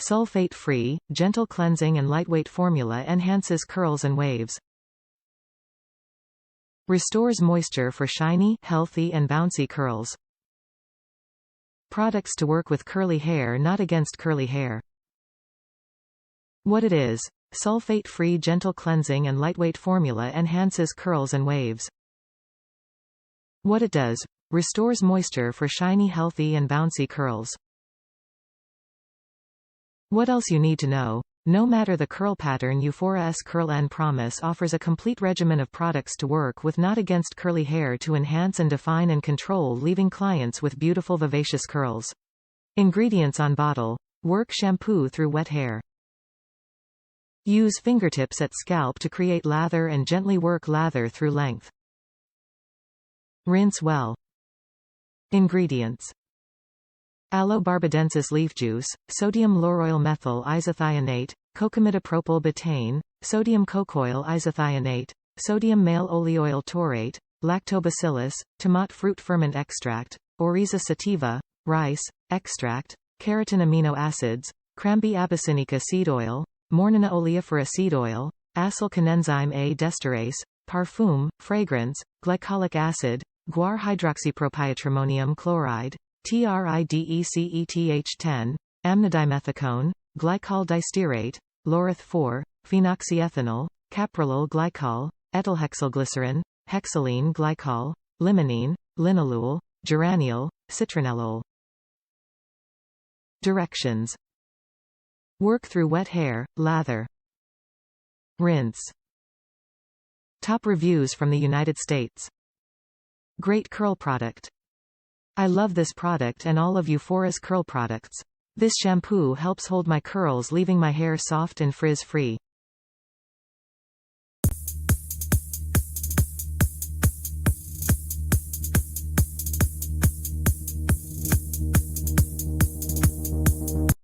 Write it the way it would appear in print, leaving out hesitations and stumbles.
Sulfate-free, gentle cleansing and lightweight formula enhances curls and waves. Restores moisture for shiny, healthy and bouncy curls. Products to work with curly hair, not against curly hair. What it is. Sulfate-free gentle cleansing and lightweight formula enhances curls and waves. What it does. Restores moisture for shiny, healthy and bouncy curls. What else you need to know. No matter the curl pattern, Eufora's Curl N Promise offers a complete regimen of products to work with, not against curly hair, to enhance and define and control, leaving clients with beautiful vivacious curls. Ingredients on Bottle.Work shampoo through wet hair. Use fingertips at scalp to create lather and gently work lather through length. Rinse well. Ingredients. Aloe Barbadensis leaf juice, sodium Lauroyl methyl isethionate, Cocamidopropyl betaine, sodium Cocoyl isethionate, sodium Meyl Oleoyl Taurate, Lactobacillus, Tomate fruit ferment extract, Oryza sativa, rice, extract, Keratin amino acids, Crambe Abyssinica seed oil, Mornina Oleifera seed oil, acyl canenzyme A desterase, parfum, fragrance, glycolic acid, guar hydroxypropionatrimonium chloride, TRIDECETH10, amnodimethicone, glycol distearate, Lauroyl, phenoxyethanol, caprolol glycol, ethylhexylglycerin, hexylene glycol, limonene, linalool, geraniol, citronellol. Directions. Work through wet hair, lather. Rinse. Top reviews from the United States. Great curl product. I love this product and all of Eufora's curl products. This shampoo helps hold my curls, leaving my hair soft and frizz-free.